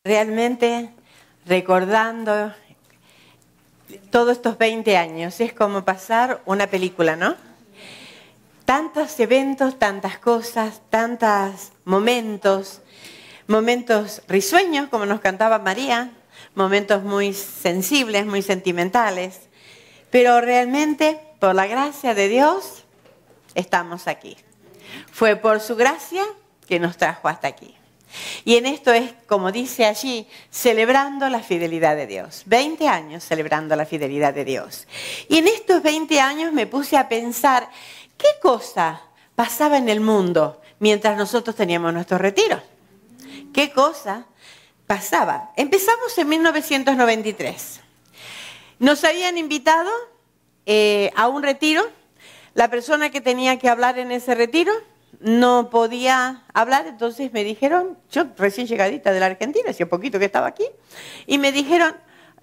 Realmente recordando todos estos 20 años, es como pasar una película, ¿no? Tantos eventos, tantas cosas, tantos momentos risueños, como nos cantaba María, momentos muy sensibles, muy sentimentales, pero realmente, por la gracia de Dios, estamos aquí. Fue por su gracia que nos trajo hasta aquí. Y en esto es, como dice allí, celebrando la fidelidad de Dios. 20 años celebrando la fidelidad de Dios. Y en estos 20 años me puse a pensar, ¿qué cosa pasaba en el mundo mientras nosotros teníamos nuestro retiro? ¿Qué cosa pasaba? Empezamos en 1993. Nos habían invitado a un retiro. La persona que tenía que hablar en ese retiro no podía hablar, entonces me dijeron, yo recién llegadita de la Argentina, hacía poquito que estaba aquí, y me dijeron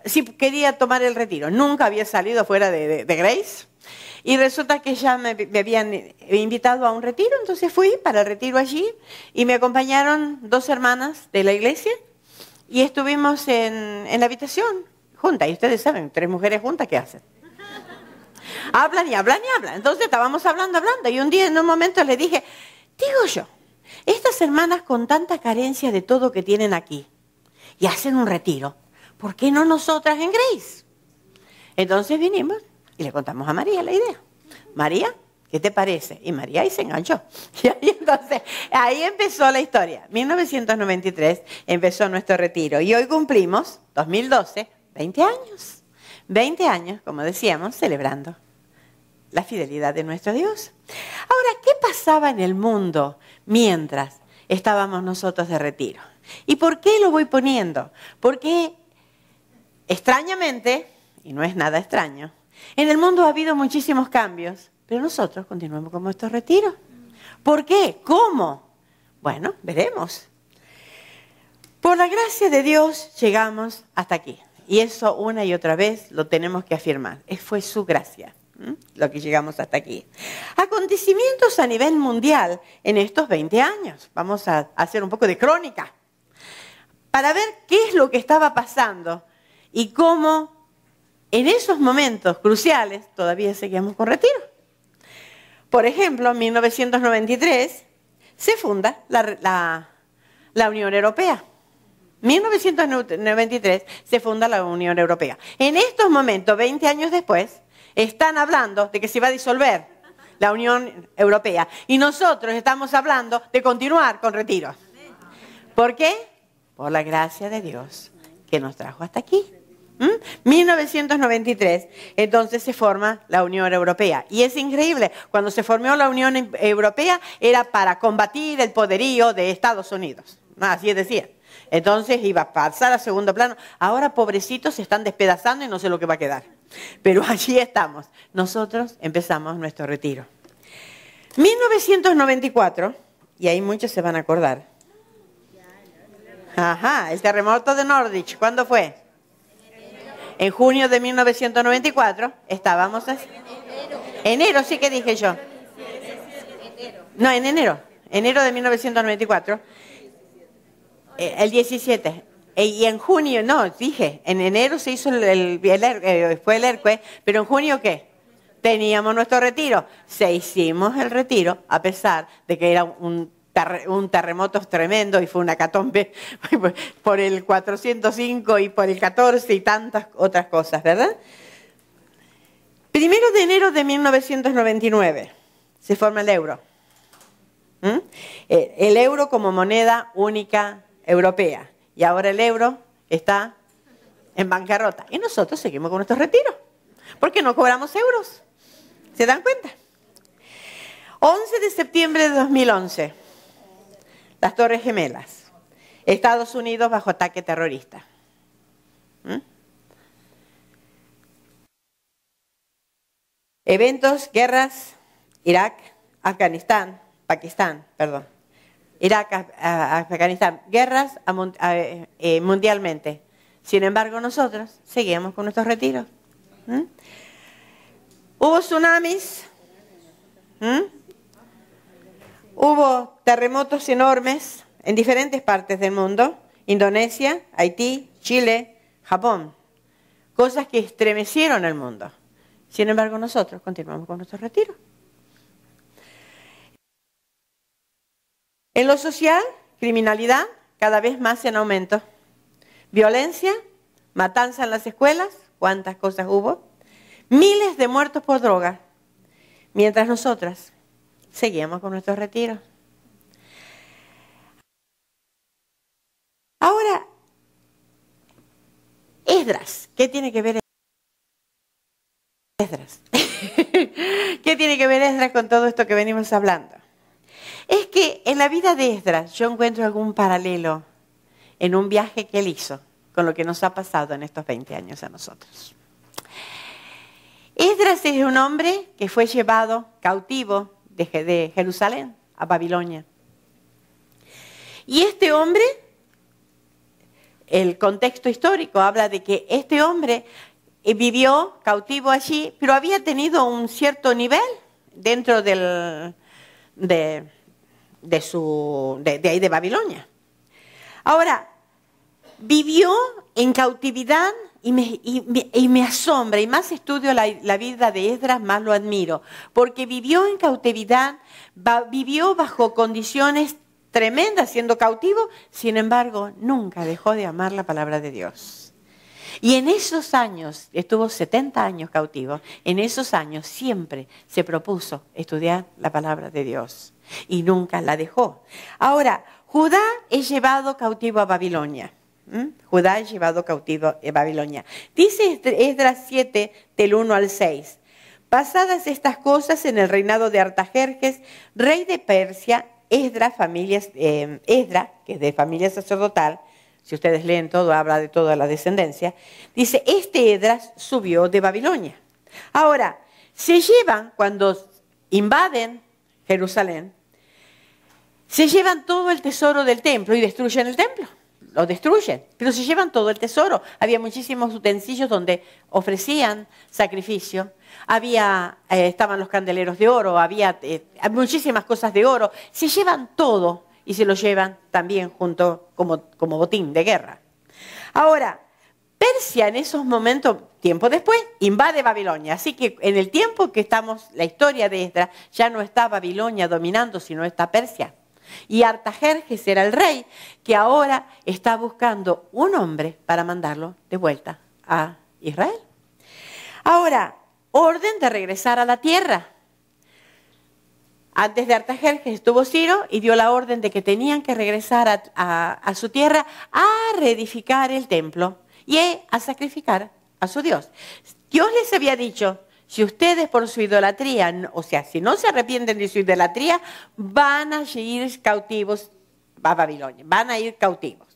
si quería tomar el retiro. Nunca había salido fuera de Grace, y resulta que ya me habían invitado a un retiro, entonces fui para el retiro allí, y me acompañaron 2 hermanas de la iglesia, y estuvimos en la habitación juntas, y ustedes saben, 3 mujeres juntas, ¿qué hacen? Hablan y hablan y hablan. Entonces estábamos hablando, y un día en un momento le dije, digo yo, estas hermanas con tanta carencia de todo que tienen aquí y hacen un retiro, ¿por qué no nosotras en Grace? Entonces vinimos y le contamos a María la idea. María, ¿qué te parece? Y María ahí se enganchó. Y entonces ahí empezó la historia. 1993 empezó nuestro retiro y hoy cumplimos, 2012, 20 años. 20 años, como decíamos, celebrando la fidelidad de nuestro Dios. Ahora, ¿qué pasaba en el mundo mientras estábamos nosotros de retiro? ¿Y por qué lo voy poniendo? Porque, extrañamente, y no es nada extraño, en el mundo ha habido muchísimos cambios, pero nosotros continuamos con nuestro retiro. ¿Por qué? ¿Cómo? Bueno, veremos. Por la gracia de Dios llegamos hasta aquí. Y eso una y otra vez lo tenemos que afirmar. Fue su gracia lo que llegamos hasta aquí. Acontecimientos a nivel mundial en estos 20 años. Vamos a hacer un poco de crónica para ver qué es lo que estaba pasando y cómo en esos momentos cruciales todavía seguíamos con retiro. Por ejemplo, en 1993 se funda la Unión Europea. 1993 se funda la Unión Europea. En estos momentos, 20 años después, están hablando de que se va a disolver la Unión Europea. Y nosotros estamos hablando de continuar con retiros. ¿Por qué? Por la gracia de Dios que nos trajo hasta aquí. 1993, entonces se forma la Unión Europea. Y es increíble, cuando se formó la Unión Europea era para combatir el poderío de Estados Unidos. Así es decir. Entonces iba a pasar a segundo plano. Ahora, pobrecitos, se están despedazando y no sé lo que va a quedar. Pero allí estamos. Nosotros empezamos nuestro retiro. 1994, y ahí muchos se van a acordar. Ajá, el terremoto de Norwich, ¿cuándo fue? En junio de 1994, estábamos así. Enero, sí que dije yo. No, en enero. Enero de 1994. El 17. Y en junio, no, dije, en enero se hizo fue el ERCE, pero en junio, ¿qué? Teníamos nuestro retiro. Se hicimos el retiro, a pesar de que era un terremoto tremendo y fue una hecatombe por el 405 y por el 14 y tantas otras cosas, ¿verdad? 1 de enero de 1999 se forma el euro. El euro como moneda única europea. Y ahora el euro está en bancarrota. Y nosotros seguimos con nuestros retiros. Porque no cobramos euros. ¿Se dan cuenta? 11 de septiembre de 2011. Las Torres Gemelas. Estados Unidos bajo ataque terrorista. Eventos, guerras, Irak, Afganistán, Pakistán, perdón. Irak, Afganistán, guerras mundialmente. Sin embargo, nosotros seguíamos con nuestros retiros. Hubo tsunamis, hubo terremotos enormes en diferentes partes del mundo Indonesia, Haití, Chile, Japón. Cosas que estremecieron el mundo. Sin embargo, nosotros continuamos con nuestro retiro. En lo social, criminalidad cada vez más en aumento. Violencia, matanza en las escuelas, cuántas cosas hubo. Miles de muertos por droga. Mientras nosotras seguíamos con nuestros retiros. Ahora, Esdras, ¿qué tiene que ver Esdras? ¿Qué tiene que ver Esdras con todo esto que venimos hablando? Es que en la vida de Esdras yo encuentro algún paralelo en un viaje que él hizo con lo que nos ha pasado en estos 20 años a nosotros. Esdras es un hombre que fue llevado cautivo de Jerusalén a Babilonia. Y este hombre, el contexto histórico habla de que este hombre vivió cautivo allí, pero había tenido un cierto nivel dentro de ahí de Babilonia. Ahora, vivió en cautividad y me asombra, y más estudio la vida de Esdras, más lo admiro, porque vivió en cautividad, vivió bajo condiciones tremendas siendo cautivo, sin embargo, nunca dejó de amar la palabra de Dios. Y en esos años, estuvo 70 años cautivo, en esos años siempre se propuso estudiar la palabra de Dios y nunca la dejó. Ahora, Judá es llevado cautivo a Babilonia. Judá es llevado cautivo a Babilonia. Dice Esdras 7, del 1 al 6. Pasadas estas cosas en el reinado de Artajerjes, rey de Persia, Esdras, que es de familia sacerdotal, si ustedes leen todo, habla de toda la descendencia, dice, este Esdras subió de Babilonia. Ahora, se llevan, cuando invaden Jerusalén, se llevan todo el tesoro del templo y destruyen el templo. Lo destruyen, pero se llevan todo el tesoro. Había muchísimos utensilios donde ofrecían sacrificio. Estaban los candeleros de oro, había muchísimas cosas de oro. Se llevan todo y se lo llevan también junto como botín de guerra. Ahora, Persia en esos momentos, tiempo después, invade Babilonia. Así que en el tiempo que estamos, la historia de Esdras, ya no está Babilonia dominando, sino está Persia. Y Artajerjes era el rey que ahora está buscando un hombre para mandarlo de vuelta a Israel. Ahora, orden de regresar a la tierra. Antes de Artajerjes estuvo Ciro y dio la orden de que tenían que regresar a su tierra a reedificar el templo y a sacrificar a su Dios. Dios les había dicho, si ustedes por su idolatría, o sea, si no se arrepienten de su idolatría, van a ir cautivos a Babilonia, van a ir cautivos,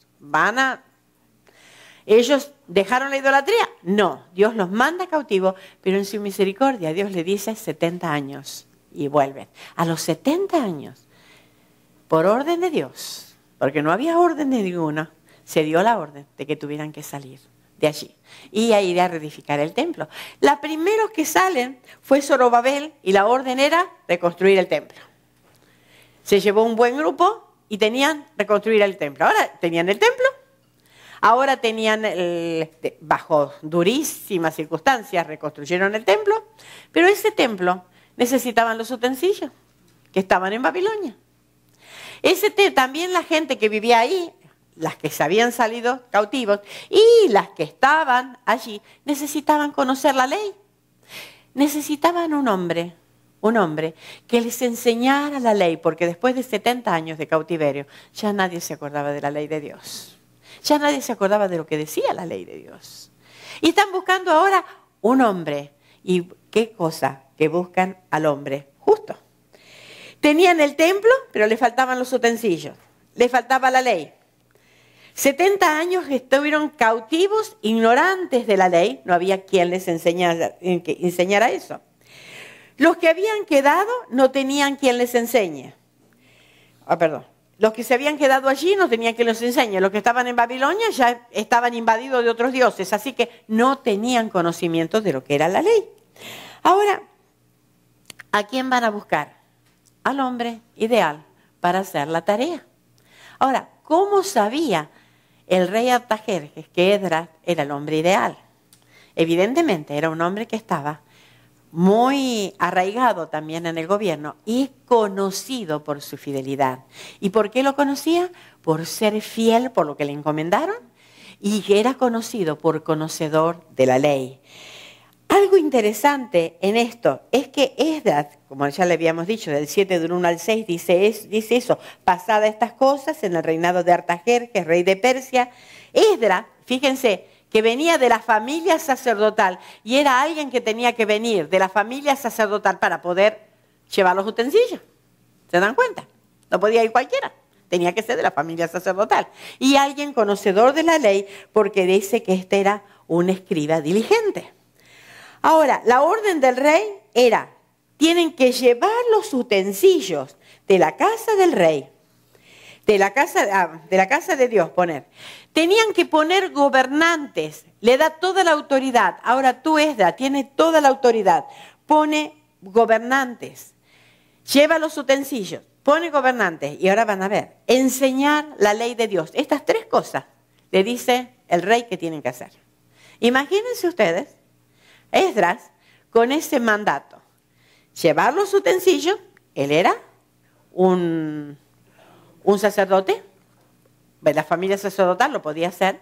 ¿Ellos dejaron la idolatría? No, Dios los manda cautivos, pero en su misericordia Dios le dice 70 años y vuelven. A los 70 años, por orden de Dios, porque no había orden de ninguno, se dio la orden de que tuvieran que salir de allí y a ir a reedificar el templo. Los primeros que salen fue Zorobabel y la orden era reconstruir el templo. Se llevó un buen grupo y tenían reconstruir el templo. Ahora tenían el templo, ahora tenían, bajo durísimas circunstancias, reconstruyeron el templo, pero ese templo necesitaban los utensilios que estaban en Babilonia. También la gente que vivía ahí, las que se habían salido cautivos y las que estaban allí, necesitaban conocer la ley. Necesitaban un hombre que les enseñara la ley, porque después de 70 años de cautiverio, ya nadie se acordaba de la ley de Dios. Ya nadie se acordaba de lo que decía la ley de Dios. Y están buscando ahora un hombre. ¿Y qué cosa? Que buscan al hombre justo. Tenían el templo, pero le faltaban los utensilios. Le faltaba la ley. 70 años estuvieron cautivos, ignorantes de la ley. No había quien les enseñara eso. Los que habían quedado no tenían quien les enseñe. Los que se habían quedado allí no tenían quien les enseñe. Los que estaban en Babilonia ya estaban invadidos de otros dioses, así que no tenían conocimiento de lo que era la ley. Ahora, ¿a quién van a buscar? Al hombre ideal para hacer la tarea. Ahora, ¿cómo sabía el rey Artajerjes, que Esdras era el hombre ideal. Evidentemente era un hombre que estaba muy arraigado también en el gobierno y conocido por su fidelidad. ¿Y por qué lo conocía? Por ser fiel, por lo que le encomendaron, y era conocido por conocedor de la ley. Algo interesante en esto es que Esdras, como ya le habíamos dicho, del 7 del 1 al 6, dice eso, pasada estas cosas en el reinado de Artajerjes, rey de Persia, Esdras, fíjense, que venía de la familia sacerdotal y era alguien que tenía que venir de la familia sacerdotal para poder llevar los utensilios. ¿Se dan cuenta? No podía ir cualquiera, tenía que ser de la familia sacerdotal. Y alguien conocedor de la ley porque dice que este era un escriba diligente. Ahora, la orden del rey era, tienen que llevar los utensilios de la casa del rey, de la casa de Dios, tenían que poner gobernantes, le da toda la autoridad. Ahora tú, Esdras, tienes toda la autoridad, pone gobernantes, lleva los utensilios, pone gobernantes. Y ahora van a ver, enseñar la ley de Dios. Estas tres cosas le dice el rey que tienen que hacer. Imagínense ustedes, Esdras con ese mandato, llevar los utensilios, él era un sacerdote, la familia sacerdotal lo podía hacer.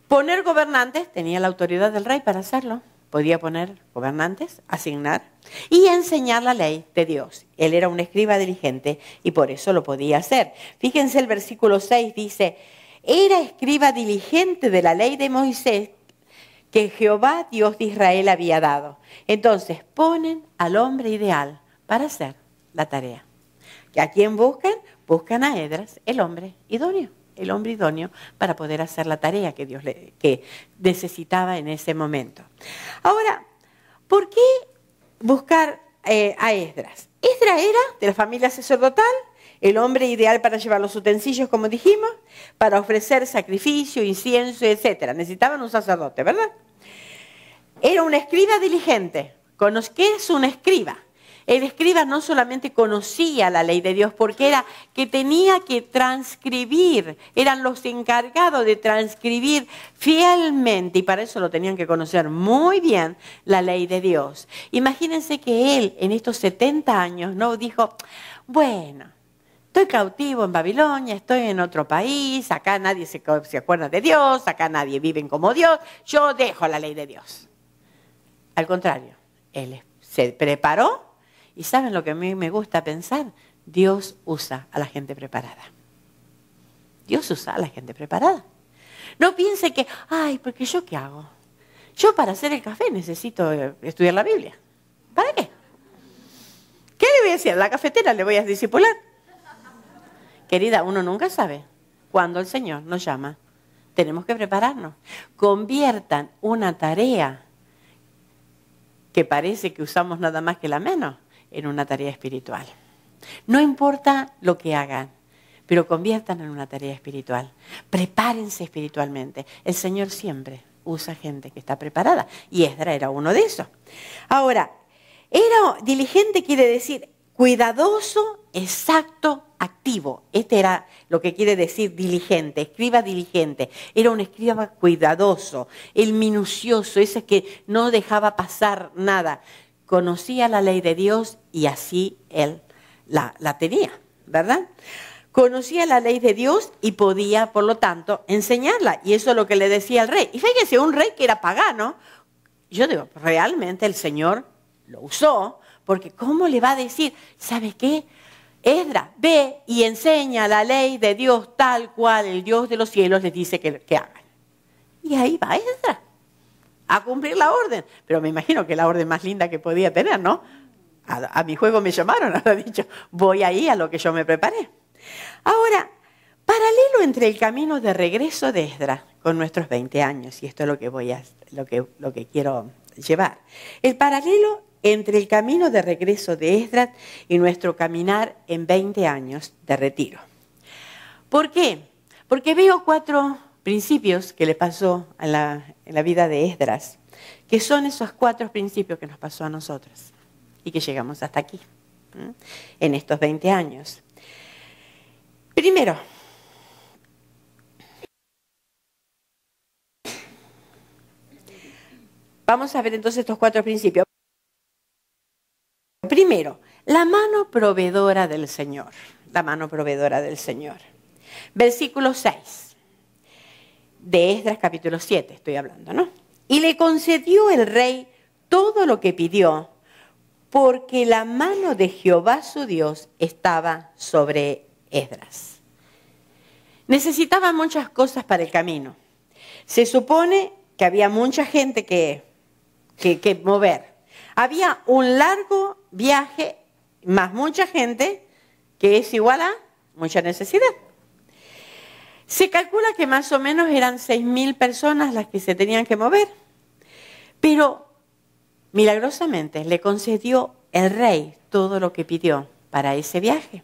Poner gobernantes, tenía la autoridad del rey para hacerlo. Podía poner gobernantes, asignar y enseñar la ley de Dios. Él era un escriba diligente y por eso lo podía hacer. Fíjense el versículo 6 dice, era escriba diligente de la ley de Moisés que Jehová Dios de Israel había dado. Entonces ponen al hombre ideal para hacer la tarea. ¿A quién buscan? Buscan a Esdras, el hombre idóneo para poder hacer la tarea que Dios que necesitaba en ese momento. Ahora, ¿por qué buscar a Esdras? Esdras era de la familia sacerdotal, el hombre ideal para llevar los utensilios, como dijimos, para ofrecer sacrificio, incienso, etc. Necesitaban un sacerdote, ¿verdad? Era un escriba diligente. ¿Qué es un escriba? El escriba no solamente conocía la ley de Dios, porque era que tenía que transcribir, eran los encargados de transcribir fielmente, y para eso lo tenían que conocer muy bien, la ley de Dios. Imagínense que él en estos 70 años no dijo, bueno, estoy cautivo en Babilonia, estoy en otro país, acá nadie se acuerda de Dios, acá nadie vive como Dios, yo dejo la ley de Dios. Al contrario, él se preparó. Y ¿saben lo que a mí me gusta pensar? Dios usa a la gente preparada. Dios usa a la gente preparada. No piense que, ay, porque yo ¿qué hago? Yo para hacer el café necesito estudiar la Biblia. ¿Para qué? ¿Qué le voy a decir? ¿A la cafetera le voy a discipular? Querida, uno nunca sabe cuándo el Señor nos llama. Tenemos que prepararnos. Conviertan una tarea que parece que usamos nada más que la menos en una tarea espiritual. No importa lo que hagan, pero conviertan en una tarea espiritual. Prepárense espiritualmente. El Señor siempre usa gente que está preparada y Esdras era uno de esos. Ahora, era diligente quiere decir cuidadoso, exacto, activo. Este era lo que quiere decir diligente, escriba diligente. Era un escriba cuidadoso, el minucioso, ese que no dejaba pasar nada. Conocía la ley de Dios y así él la tenía, ¿verdad? Conocía la ley de Dios y podía, por lo tanto, enseñarla. Y eso es lo que le decía al rey. Y fíjese, un rey que era pagano, yo digo, realmente el Señor lo usó, porque ¿cómo le va a decir? ¿Sabe qué? Esdras, ve y enseña la ley de Dios tal cual el Dios de los cielos les dice que hagan. Y ahí va Esdras a cumplir la orden. Pero me imagino que la orden más linda que podía tener, ¿no? A mi juego me llamaron, ahora dicho, voy ahí a lo que yo me preparé. Ahora, paralelo entre el camino de regreso de Esdras con nuestros 20 años, y esto es lo que quiero llevar. El paralelo entre el camino de regreso de Esdras y nuestro caminar en 20 años de retiro. ¿Por qué? Porque veo 4 principios que le pasó en la vida de Esdras, que son esos 4 principios que nos pasó a nosotros y que llegamos hasta aquí, en estos 20 años. Primero, Vamos a ver entonces estos 4 principios. Primero, la mano proveedora del Señor. La mano proveedora del Señor. Versículo 6. De Esdras capítulo 7 estoy hablando, ¿no? Y le concedió el rey todo lo que pidió, porque la mano de Jehová su Dios estaba sobre Esdras. Necesitaba muchas cosas para el camino. Se supone que había mucha gente que mover. Había un largo viaje, más mucha gente, que es igual a mucha necesidad. Se calcula que más o menos eran 6.000 personas las que se tenían que mover. Pero milagrosamente le concedió el rey todo lo que pidió para ese viaje.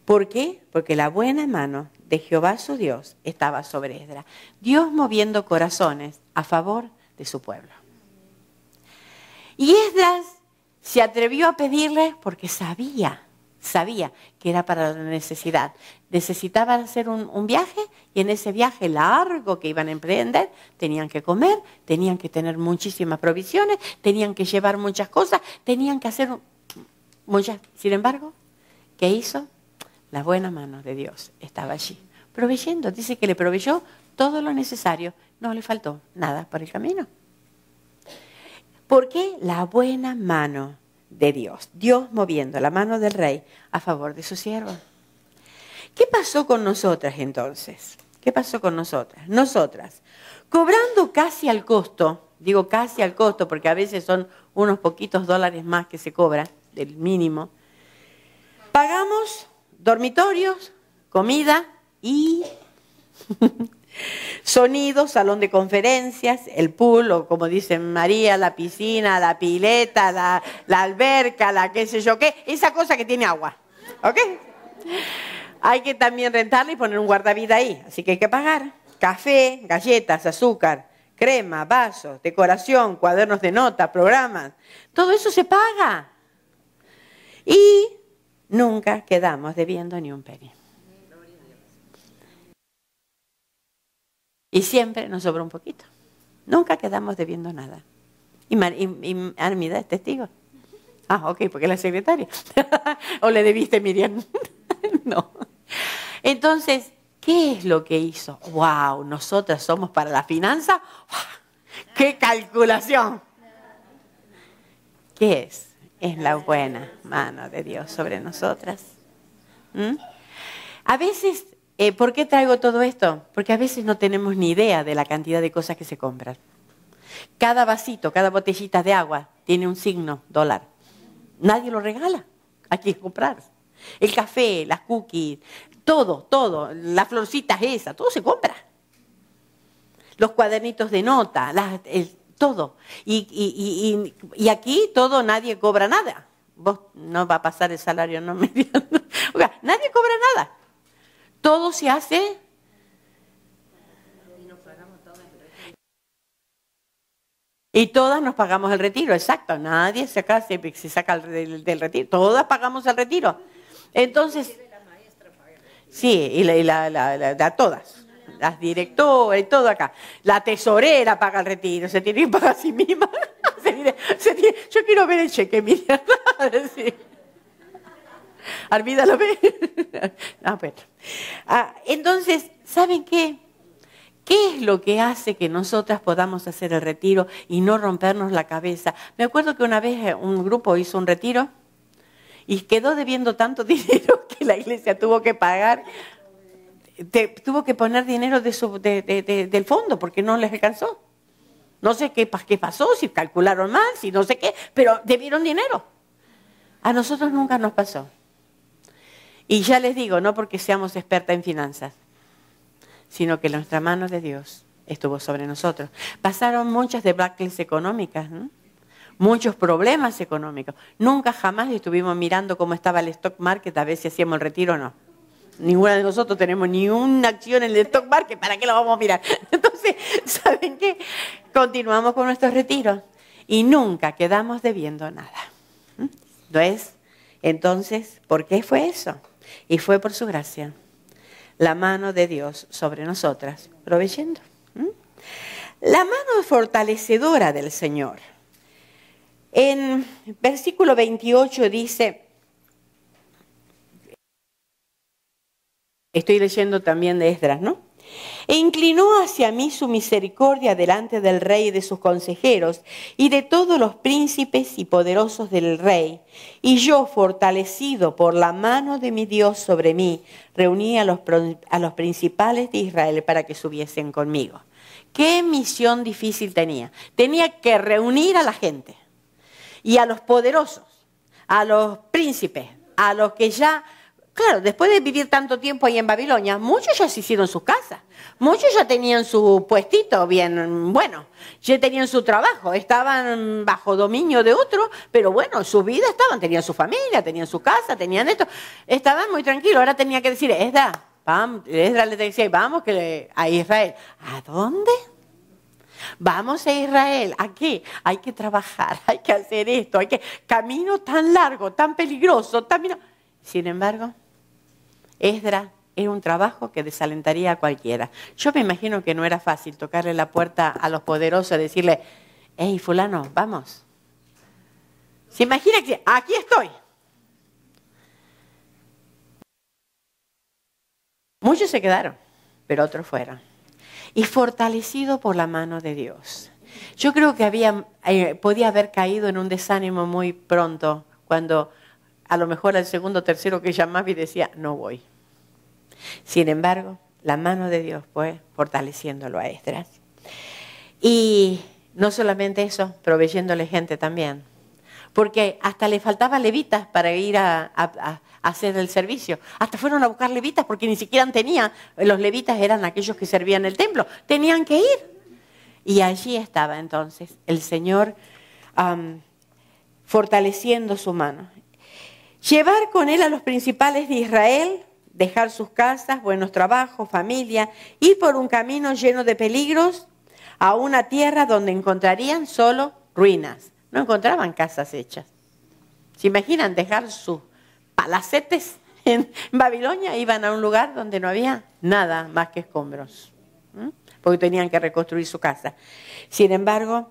¿Por qué? Porque la buena mano de Jehová su Dios estaba sobre Esdras. Dios moviendo corazones a favor de su pueblo. Y Esdras se atrevió a pedirle porque sabía que era para la necesidad. Necesitaban hacer un viaje y en ese viaje largo que iban a emprender tenían que comer, tenían que tener muchísimas provisiones, tenían que llevar muchas cosas, tenían que hacer muchas. Sin embargo, ¿qué hizo? La buena mano de Dios estaba allí, proveyendo. Dice que le proveyó todo lo necesario, no le faltó nada por el camino. ¿Por qué? La buena mano de Dios. Dios moviendo la mano del rey a favor de su siervo. ¿Qué pasó con nosotras entonces? ¿Qué pasó con nosotras? Nosotras, cobrando casi al costo, digo casi al costo porque a veces son unos poquitos dólares más que se cobra, del mínimo, pagamos dormitorios, comida y sonido, salón de conferencias, el pool, o como dicen María, la piscina, la pileta, la alberca, la qué sé yo qué, esa cosa que tiene agua, ¿ok? Hay que también rentarla y poner un guardavida ahí, así que hay que pagar. Café, galletas, azúcar, crema, vasos, decoración, cuadernos de nota, programas, todo eso se paga. Y nunca quedamos debiendo ni un penny. Y siempre nos sobra un poquito. Nunca quedamos debiendo nada. Y Armida es testigo. Ah, ok, porque es la secretaria. ¿O le debiste, Miriam? No. Entonces, ¿qué es lo que hizo? ¡Wow! ¿Nosotras somos para la finanza? ¡Qué calculación! ¿Qué es? Es la buena mano de Dios sobre nosotras. A veces... ¿Por qué traigo todo esto? Porque a veces no tenemos ni idea de la cantidad de cosas que se compran. Cada vasito, cada botellita de agua tiene un signo dólar. Nadie lo regala. Hay que comprar. El café, las cookies, todo, las florcitas esas, todo se compra. Los cuadernitos de nota, todo. Y aquí todo, nadie cobra nada. Vos no va a pasar el salario, no me digan. O sea, nadie cobra nada. Todo se hace. Y todas nos pagamos el retiro, exacto. Nadie se saca del retiro. Todas pagamos el retiro. Entonces, sí, y todas. Las directoras y todo acá. La tesorera paga el retiro, se tiene que pagar a sí misma. Yo quiero ver el cheque, mira. Sí. Armida lo ve. Entonces, ¿saben qué? ¿Qué es lo que hace que nosotras podamos hacer el retiro y no rompernos la cabeza? Me acuerdo que una vez un grupo hizo un retiro y quedó debiendo tanto dinero que la iglesia tuvo que pagar, tuvo que poner dinero del fondo porque no les alcanzó. No sé qué pasó, si calcularon mal, si no sé qué, pero debieron dinero. A nosotros nunca nos pasó. Y ya les digo, no porque seamos expertas en finanzas, sino que nuestra mano de Dios estuvo sobre nosotros. Pasaron muchas debacles económicas, ¿no? Muchos problemas económicos. Nunca jamás estuvimos mirando cómo estaba el stock market, a ver si hacíamos el retiro o no. Ninguna de nosotros tenemos ni una acción en el stock market, ¿para qué lo vamos a mirar? Entonces, ¿saben qué? Continuamos con nuestros retiros y nunca quedamos debiendo nada. ¿No es? Entonces, ¿por qué fue eso? Y fue por su gracia, la mano de Dios sobre nosotras, proveyendo. La mano fortalecedora del Señor. En versículo 28 dice, estoy leyendo también de Esdras, ¿no? E inclinó hacia mí su misericordia delante del rey y de sus consejeros y de todos los príncipes y poderosos del rey. Y yo, fortalecido por la mano de mi Dios sobre mí, reuní a los principales de Israel para que subiesen conmigo. ¿Qué misión difícil tenía? Tenía que reunir a la gente y a los poderosos, a los príncipes, a los que ya... Claro, después de vivir tanto tiempo ahí en Babilonia, muchos ya se hicieron sus casas, muchos ya tenían su puestito bien, bueno, ya tenían su trabajo, estaban bajo dominio de otro, pero bueno, su vida estaban, tenían su familia, tenían su casa, tenían esto, estaban muy tranquilos. Ahora tenía que decir, Esdras le decía, vamos a Israel. ¿A dónde? Vamos a Israel, aquí hay que trabajar, hay que hacer esto, camino tan largo, tan peligroso, Sin embargo, Esdras era un trabajo que desalentaría a cualquiera. Yo me imagino que no era fácil tocarle la puerta a los poderosos y decirle, hey, fulano, vamos. ¿Se imagina que aquí estoy? Muchos se quedaron, pero otros fueron. Y fortalecido por la mano de Dios. Yo creo que podía haber caído en un desánimo muy pronto, cuando a lo mejor al segundo o tercero que llamaba y decía, no voy. Sin embargo, la mano de Dios fue fortaleciéndolo a Esdras. Y no solamente eso, proveyéndole gente también. Porque hasta le faltaban levitas para ir a hacer el servicio. Hasta fueron a buscar levitas porque ni siquiera tenían. Los levitas eran aquellos que servían el templo. Tenían que ir. Y allí estaba entonces el Señor fortaleciendo su mano. Llevar con él a los principales de Israel, dejar sus casas, buenos trabajos, familia, ir por un camino lleno de peligros a una tierra donde encontrarían solo ruinas. No encontraban casas hechas. ¿Se imaginan dejar sus palacetes en Babilonia? Iban a un lugar donde no había nada más que escombros, porque tenían que reconstruir su casa. Sin embargo,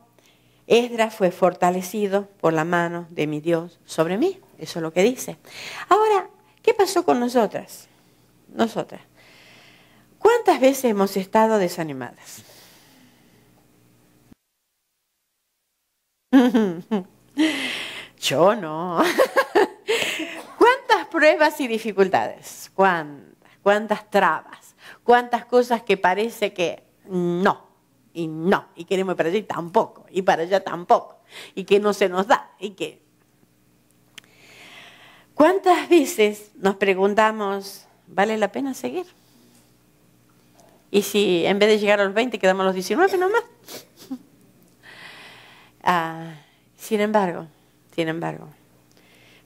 Esdras fue fortalecido por la mano de mi Dios sobre mí. Eso es lo que dice. Ahora, ¿qué pasó con nosotras? Nosotras. ¿Cuántas veces hemos estado desanimadas? Yo no. ¿Cuántas pruebas y dificultades? ¿Cuántas trabas? ¿Cuántas cosas que parece que no? Y no. Y queremos ir para allá y tampoco. Y para allá tampoco. Y que no se nos da. Y que... ¿Cuántas veces nos preguntamos, ¿vale la pena seguir? Y si en vez de llegar a los 20 quedamos a los 19 nomás. Sin embargo,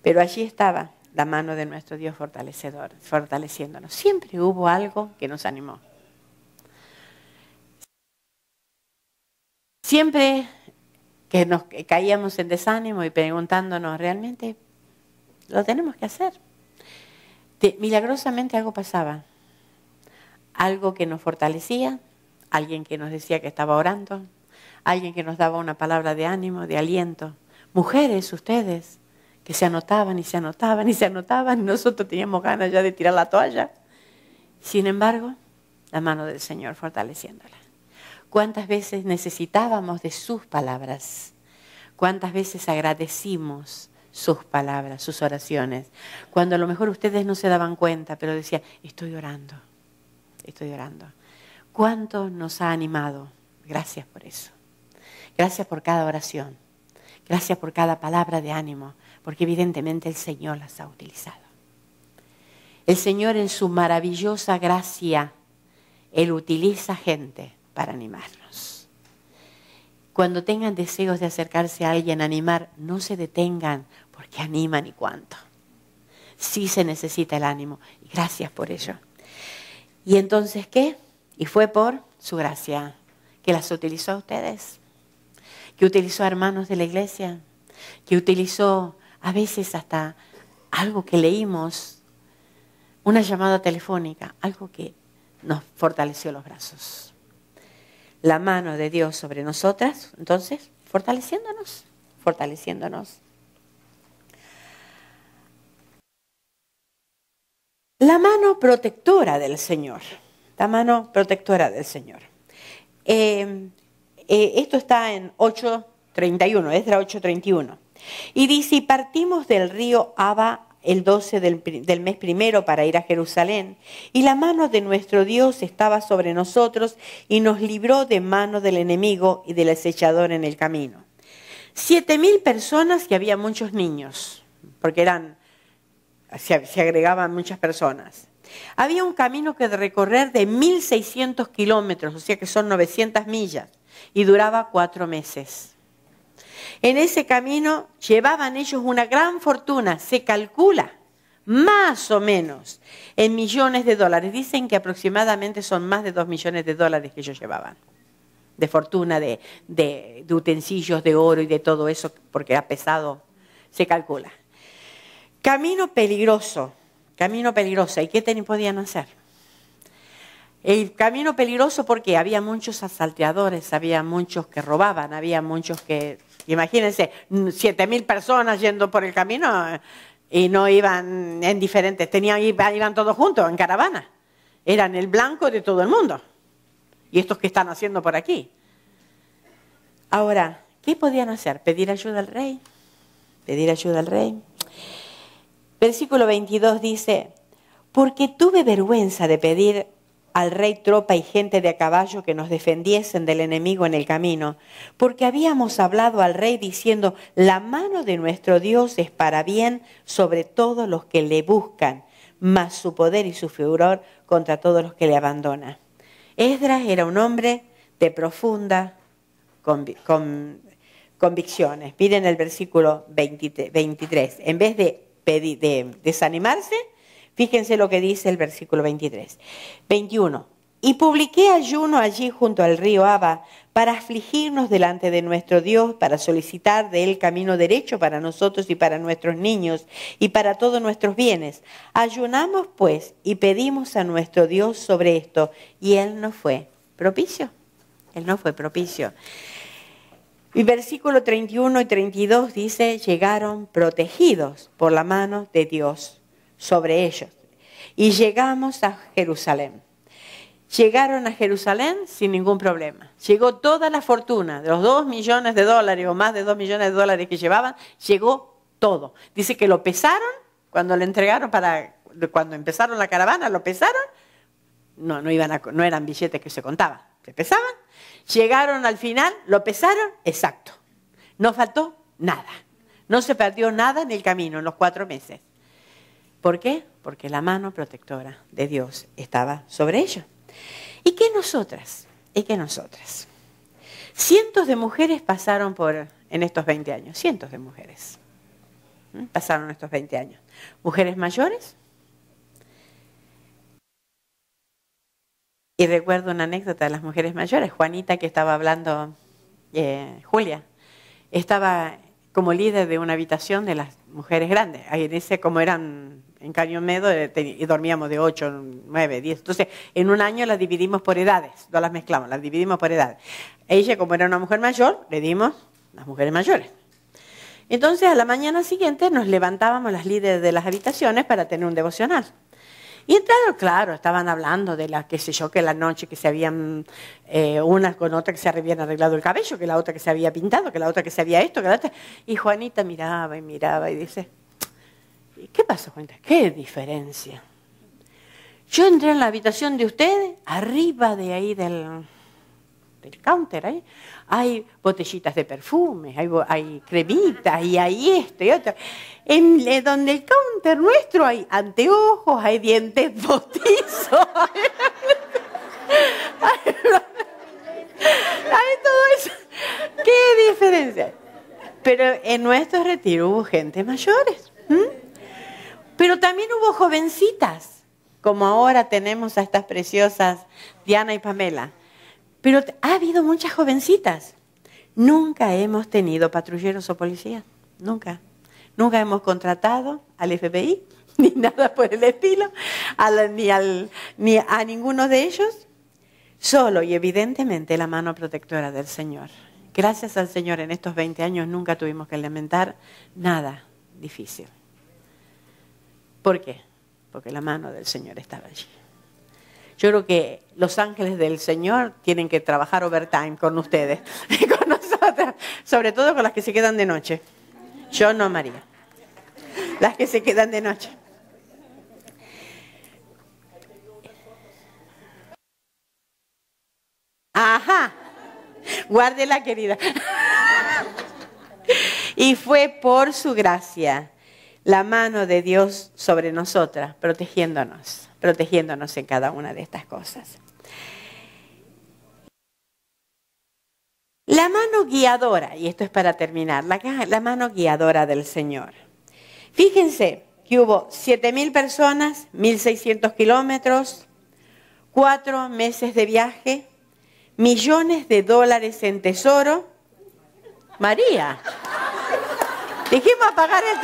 pero allí estaba la mano de nuestro Dios fortalecedor, fortaleciéndonos. Siempre hubo algo que nos animó. Siempre que nos caíamos en desánimo y preguntándonos, ¿realmente lo tenemos que hacer? Milagrosamente algo pasaba. Algo que nos fortalecía, alguien que nos decía que estaba orando, alguien que nos daba una palabra de ánimo, de aliento. Mujeres, ustedes, que se anotaban y se anotaban y se anotaban, y nosotros teníamos ganas ya de tirar la toalla. Sin embargo, la mano del Señor fortaleciéndola. ¿Cuántas veces necesitábamos de sus palabras? ¿Cuántas veces agradecimos sus palabras, sus oraciones? Cuando a lo mejor ustedes no se daban cuenta, pero decían, estoy orando. ¿Cuánto nos ha animado? Gracias por eso. Gracias por cada oración. Gracias por cada palabra de ánimo, porque evidentemente el Señor las ha utilizado. El Señor en su maravillosa gracia, Él utiliza gente para animarnos. Cuando tengan deseos de acercarse a alguien a animar, no se detengan, porque animan y cuánto. Sí se necesita el ánimo, y gracias por ello. ¿Y entonces qué? Y fue por su gracia que las utilizó a ustedes, que utilizó a hermanos de la iglesia, que utilizó a veces hasta algo que leímos, una llamada telefónica, algo que nos fortaleció los brazos. la mano de Dios sobre nosotras, entonces fortaleciéndonos, fortaleciéndonos. La mano protectora del Señor, la mano protectora del Señor. Esto está en 8:31, Esdras 8:31. Y dice, y partimos del río Aba el 12 del mes primero para ir a Jerusalén, y la mano de nuestro Dios estaba sobre nosotros y nos libró de mano del enemigo y del acechador en el camino. 7.000 personas y había muchos niños, porque se agregaban muchas personas. Había un camino que de recorrer de 1.600 kilómetros, o sea que son 900 millas, y duraba 4 meses. En ese camino llevaban ellos una gran fortuna, se calcula, más o menos, en millones de dólares. Dicen que aproximadamente son más de 2 millones de dólares que ellos llevaban, de fortuna, de utensilios, de oro y de todo eso, porque era pesado, se calcula. Camino peligroso. ¿Y qué podían hacer? El camino peligroso porque había muchos asalteadores, había muchos que robaban, había muchos que, imagínense, 7.000 personas yendo por el camino y no iban en diferentes, iban todos juntos en caravana. Eran el blanco de todo el mundo. ¿Y estos qué están haciendo por aquí? Ahora, ¿qué podían hacer? ¿Pedir ayuda al rey? ¿Pedir ayuda al rey? Versículo 22 dice, porque tuve vergüenza de pedir al rey tropa y gente de a caballo que nos defendiesen del enemigo en el camino, porque habíamos hablado al rey diciendo, la mano de nuestro Dios es para bien sobre todos los que le buscan, mas su poder y su furor contra todos los que le abandonan. Esdras era un hombre de profunda convicciones. Miren el versículo 23. En vez de desanimarse, fíjense lo que dice el versículo 23. 21. Y publiqué ayuno allí junto al río Aba para afligirnos delante de nuestro Dios, para solicitar de él camino derecho para nosotros y para nuestros niños y para todos nuestros bienes. Ayunamos pues y pedimos a nuestro Dios sobre esto y él no fue propicio. Él no fue propicio. Y versículo 31 y 32 dice, llegaron protegidos por la mano de Dios sobre ellos. Y llegamos a Jerusalén. Llegaron a Jerusalén sin ningún problema. Llegó toda la fortuna, de los 2 millones de dólares o más de 2 millones de dólares que llevaban, llegó todo. Dice que lo pesaron, cuando le entregaron cuando empezaron la caravana, lo pesaron, no eran billetes que se contaban, se pesaban. Llegaron al final, lo pesaron, exacto. No faltó nada. No se perdió nada en el camino en los 4 meses. ¿Por qué? Porque la mano protectora de Dios estaba sobre ellos. ¿Y qué nosotras? Cientos de mujeres pasaron en estos 20 años. Cientos de mujeres pasaron estos 20 años. Mujeres mayores. Y recuerdo una anécdota de las mujeres mayores. Juanita, que estaba hablando, Julia, estaba como líder de una habitación de las mujeres grandes. Ahí dice, como eran en Cañón Medo, y dormíamos de 8, 9, 10. Entonces, en un año las dividimos por edades, no las mezclamos, las dividimos por edades. Ella, como era una mujer mayor, le dimos las mujeres mayores. Entonces, a la mañana siguiente nos levantábamos las líderes de las habitaciones para tener un devocional. Y entraron, claro, estaban hablando de que la noche que se habían, una con otra que se habían arreglado el cabello, que la otra que se había pintado, que la otra que se había esto, que la otra. Y Juanita miraba y dice, ¿qué pasó, Juanita? ¿Qué diferencia? Yo entré en la habitación de ustedes, arriba de ahí del counter, ahí, hay botellitas de perfumes, hay cremitas, y hay esto y otro. Donde el counter nuestro hay anteojos, hay dientes postizos, hay todo eso. ¿Qué diferencia? Pero en nuestro retiro hubo gente mayores. Pero también hubo jovencitas, como ahora tenemos a estas preciosas Diana y Pamela. Pero ha habido muchas jovencitas. Nunca hemos tenido patrulleros o policías. Nunca. Nunca hemos contratado al FBI, ni nada por el estilo, ni a ninguno de ellos. Solo y evidentemente la mano protectora del Señor. Gracias al Señor, en estos 20 años nunca tuvimos que lamentar nada difícil. ¿Por qué? Porque la mano del Señor estaba allí. Yo creo que los ángeles del Señor tienen que trabajar overtime con ustedes y con nosotras, sobre todo con las que se quedan de noche. Yo no, María. Las que se quedan de noche. Ajá. Guárdela, querida. Y fue por su gracia, la mano de Dios sobre nosotras, protegiéndonos en cada una de estas cosas. La mano guiadora, y esto es para terminar, la mano guiadora del Señor. Fíjense que hubo 7.000 personas, 1.600 kilómetros, 4 meses de viaje, millones de dólares en tesoro. María, dijimos apagar el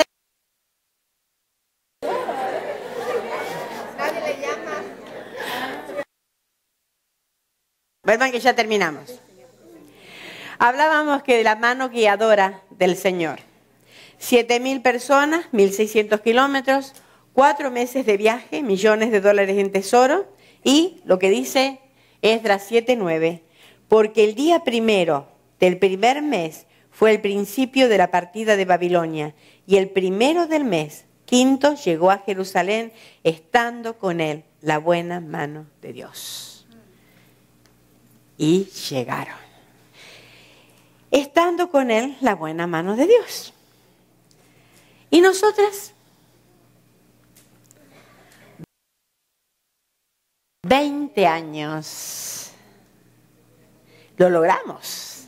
teléfono. Nadie le llama. Verdad que ya terminamos. Hablábamos que de la mano guiadora del Señor. 7.000 personas, 1.600 kilómetros, 4 meses de viaje, millones de dólares en tesoro. Y lo que dice Esdras 7:9, porque el día primero del primer mes fue el principio de la partida de Babilonia, y el primero del mes, quinto, llegó a Jerusalén, estando con él la buena mano de Dios. Y llegaron. Estando con él la buena mano de Dios. ¿Y nosotras? 20 años. Lo logramos.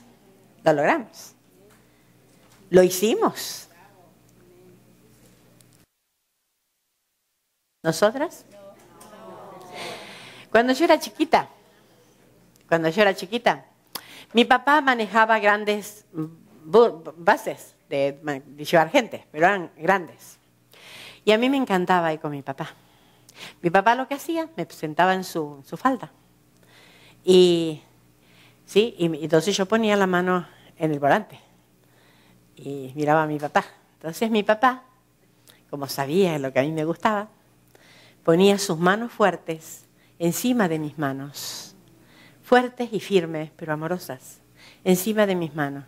Lo logramos. Lo hicimos. ¿Nosotras? Cuando yo era chiquita, mi papá manejaba grandes buses de llevar gente, pero eran grandes. Y a mí me encantaba ir con mi papá. Mi papá lo que hacía, me sentaba en su falda. Y entonces yo ponía la mano en el volante y miraba a mi papá. Entonces mi papá, como sabía lo que a mí me gustaba, ponía sus manos fuertes encima de mis manos. Fuertes y firmes, pero amorosas, encima de mis manos.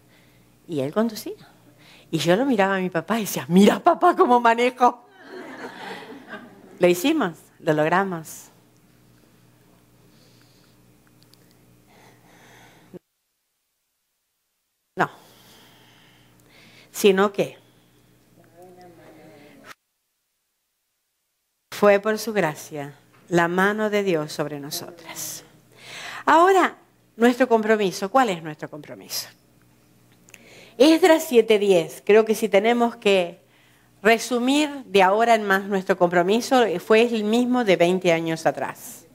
Y él conducía. Y yo lo miraba a mi papá y decía, mira papá cómo manejo. Lo hicimos, lo logramos. No. Sino que fue por su gracia la mano de Dios sobre nosotras. Ahora, nuestro compromiso. ¿Cuál es nuestro compromiso? Esdras 7:10. Creo que si tenemos que resumir de ahora en más nuestro compromiso, fue el mismo de 20 años atrás.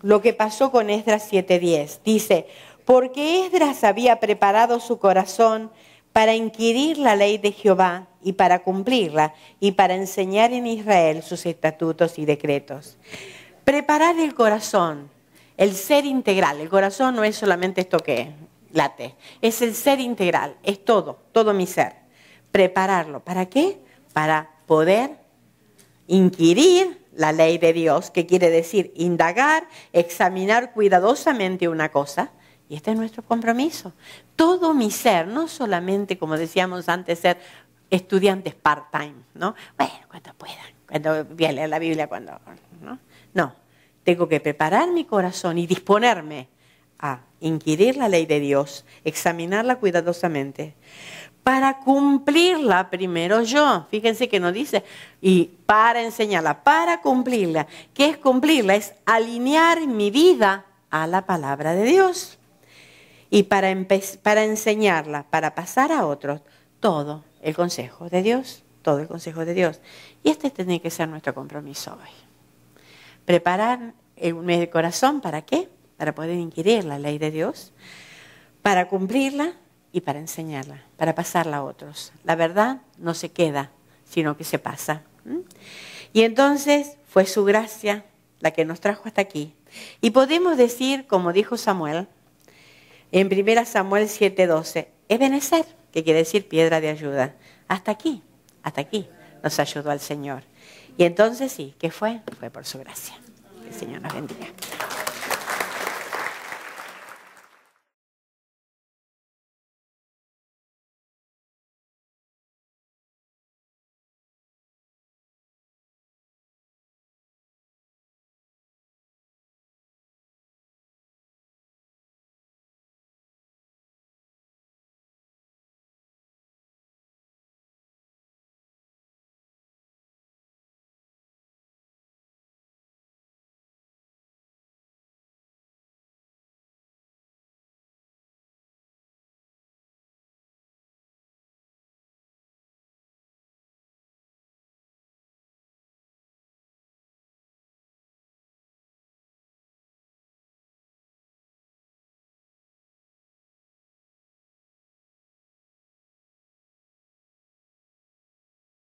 Lo que pasó con Esdras 7:10. Dice, porque Esdras había preparado su corazón para inquirir la ley de Jehová y para cumplirla y para enseñar en Israel sus estatutos y decretos. Preparar el corazón. El ser integral, el corazón no es solamente esto que late, es el ser integral, es todo mi ser. Prepararlo, ¿para qué? Para poder inquirir la ley de Dios, que quiere decir indagar, examinar cuidadosamente una cosa, y este es nuestro compromiso. Todo mi ser, no solamente, como decíamos antes, ser estudiantes part-time, ¿no? Bueno, cuando puedan, cuando voy a leer la Biblia, cuando, ¿no? No. Tengo que preparar mi corazón y disponerme a inquirir la ley de Dios, examinarla cuidadosamente, para cumplirla primero yo. Fíjense que nos dice, y para enseñarla, para cumplirla. ¿Qué es cumplirla? Es alinear mi vida a la palabra de Dios. Y para enseñarla, para pasar a otros, todo el consejo de Dios, todo el consejo de Dios. Y este tiene que ser nuestro compromiso hoy. Preparar el corazón, ¿para qué? Para poder inquirir la ley de Dios, para cumplirla y para enseñarla, para pasarla a otros. La verdad no se queda, sino que se pasa. Y entonces fue su gracia la que nos trajo hasta aquí. Y podemos decir, como dijo Samuel, en 1 Samuel 7:12, Ebenezer, que quiere decir piedra de ayuda. Hasta aquí nos ayudó al Señor. Y entonces sí, ¿qué fue? Fue por su gracia. Que el Señor nos bendiga.